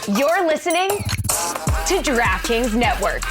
You're listening to DraftKings Network.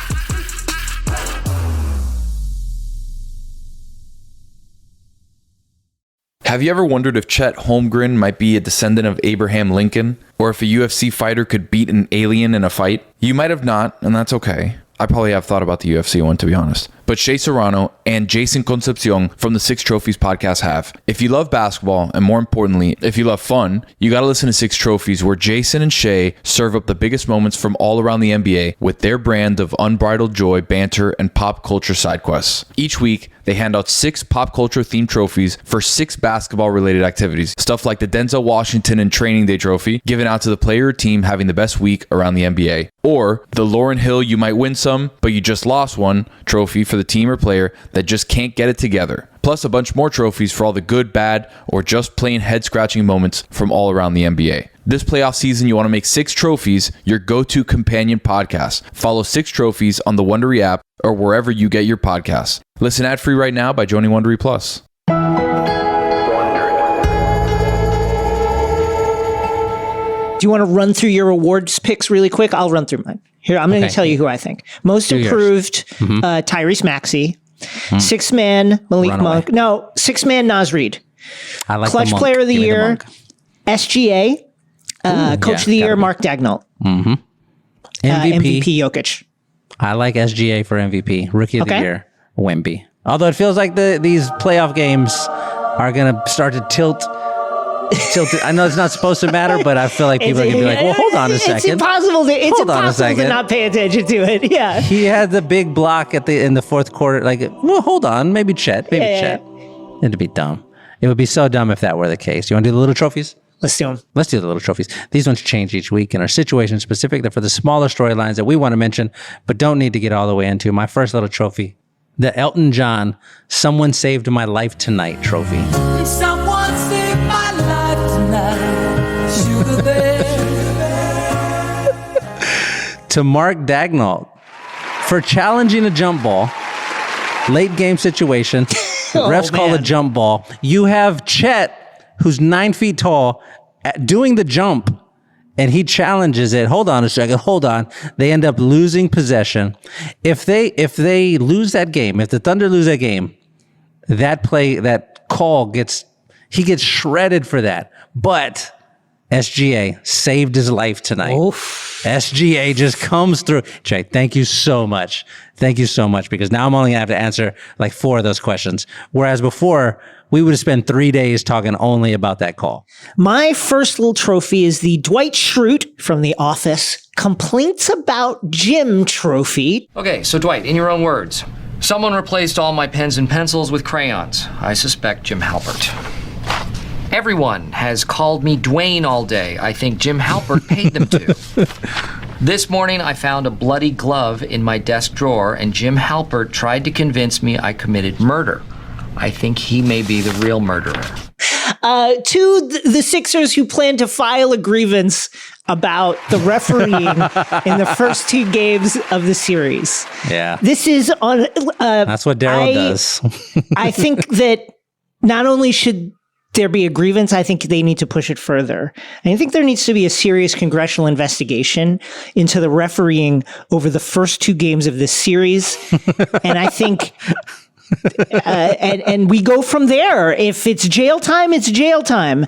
Have you ever wondered if Chet Holmgren might be a descendant of Abraham Lincoln? Or if a UFC fighter could beat an alien in a fight? You might have not, and that's okay. I probably have thought about the UFC one, to be honest. But Shea Serrano and Jason Concepcion from the Six Trophies podcast have. If you love basketball, and more importantly, if you love fun, you gotta listen to Six Trophies, where Jason and Shea serve up the biggest moments from all around the NBA with their brand of unbridled joy, banter, and pop culture side quests. Each week, they hand out 6 pop culture themed trophies for 6 basketball related activities. Stuff like the Denzel Washington and Training Day trophy, given out to the player or team having the best week around the NBA. Or the Lauryn Hill You Might Win Some, but You Just Lost One trophy for the team or player that just can't get it together. Plus a bunch more trophies for all the good, bad, or just plain head-scratching moments from all around the NBA. This playoff season, you want to make 6 Trophies your go-to companion podcast. Follow 6 Trophies on the Wondery app or wherever you get your podcasts. Listen ad-free right now by joining Wondery Plus. Do you want to run through your awards picks really quick? I'll run through mine. Here, I'm going to tell you who I think. Most improved, Tyrese Maxey. 6-man, Malik Monk. No, 6-man, Naz Reid. I like Clutch Player of the Year, SGA. Coach of the Year, Mark Daigneault. MVP, Jokic. I like SGA for MVP. Rookie of the Year, Wemby. Although it feels like these playoff games are going to start to tilt. I know it's not supposed to matter, but I feel like people are going to be like, well, hold on a second. It's impossible to not pay attention to it. Yeah. He had the big block in the fourth quarter. Like, well, hold on. Maybe Chet. Chet. It'd be dumb. It would be so dumb if that were the case. You want to do the little trophies? Let's do them. Let's do the little trophies. These ones change each week and are situation specific. They're for the smaller storylines that we want to mention, but don't need to get all the way into. My first little trophy, the Elton John Someone Saved My Life Tonight trophy. Someone saved my life tonight. Sugar bear. To Mark Daigneault for challenging a jump ball. Late game situation. Refs call a jump ball. You have Chet, who's 9 feet tall, doing the jump, and he challenges it. Hold on a second. Hold on. They end up losing possession. If they lose that game, if the Thunder lose that game, that call he gets shredded for that. But SGA saved his life tonight. Oof. SGA just comes through. Jay, thank you so much. Thank you so much, because now I'm only going to have to answer like 4 of those questions. Whereas before, we would have spent 3 days talking only about that call. My first little trophy is the Dwight Schrute from The Office Complaints About Jim trophy. Okay, so Dwight, in your own words, someone replaced all my pens and pencils with crayons. I suspect Jim Halpert. Everyone has called me Dwayne all day. I think Jim Halpert paid them to. This morning, I found a bloody glove in my desk drawer, and Jim Halpert tried to convince me I committed murder. I think he may be the real murderer. To the Sixers who plan to file a grievance about the refereeing in the first 2 games of the series. Yeah. This is on... That's what Daryl does. I think that not only should there be a grievance, I think they need to push it further. And I think there needs to be a serious congressional investigation into the refereeing over the first 2 games of this series. And I think... and we go from there. If it's jail time, it's jail time.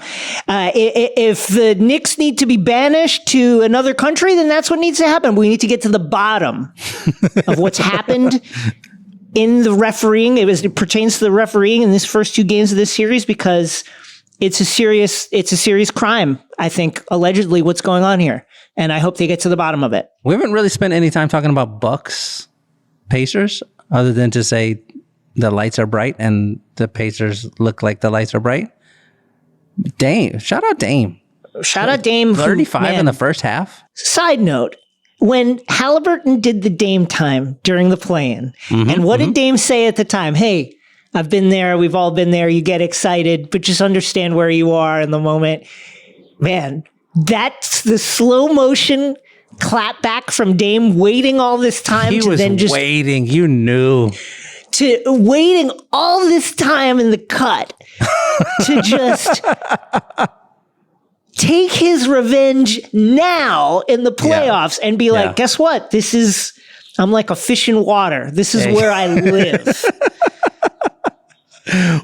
If the Knicks need to be banished to another country, then that's what needs to happen. We need to get to the bottom of what's happened in the refereeing. It pertains to the refereeing in this first 2 games of this series, because it's a serious crime. I think allegedly what's going on here, and I hope they get to the bottom of it. We haven't really spent any time talking about Bucks Pacers, other than to say the lights are bright and the Pacers look like the lights are bright. Dame. Shout out Dame. 35 in the first half. Side note, when Halliburton did the Dame time during the play-in, and what did Dame say at the time? Hey, I've been there. We've all been there. You get excited, but just understand where you are in the moment. Man, that's the slow motion clap back from Dame waiting all this time. Waiting. You knew. To waiting all this time in the cut to just take his revenge now in the playoffs and be like, guess what? I'm like a fish in water. This is where I live.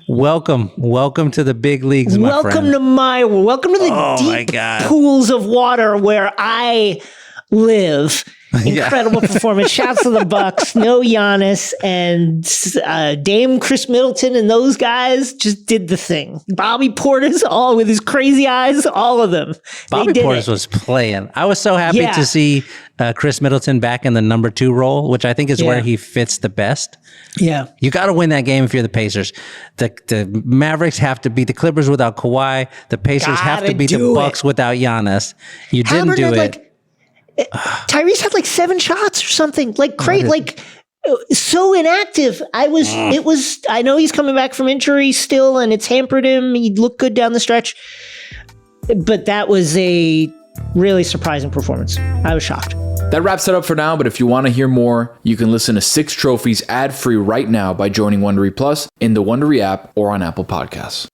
Welcome to the big leagues, my Welcome friend. to my world. Welcome to the deep pools of water where I live. Incredible performance. Shouts to the Bucks. No Giannis, and Dame Chris Middleton and those guys just did the thing. Bobby Portis, all with his crazy eyes, all of them. Bobby Portis was playing. I was so happy to see Chris Middleton back in the number 2 role, which I think is where he fits the best. Yeah. You got to win that game if you're the Pacers. The Mavericks have to beat the Clippers without Kawhi. The Pacers have to beat the Bucks without Giannis. You didn't do it. Tyrese had like 7 shots or something, like crazy, like so inactive. I know he's coming back from injury still, and it's hampered him. He looked good down the stretch, but that was a really surprising performance. I was shocked. That wraps it up for now, but if you want to hear more, you can listen to 6 Trophies ad-free right now by joining Wondery Plus in the Wondery app or on Apple Podcasts.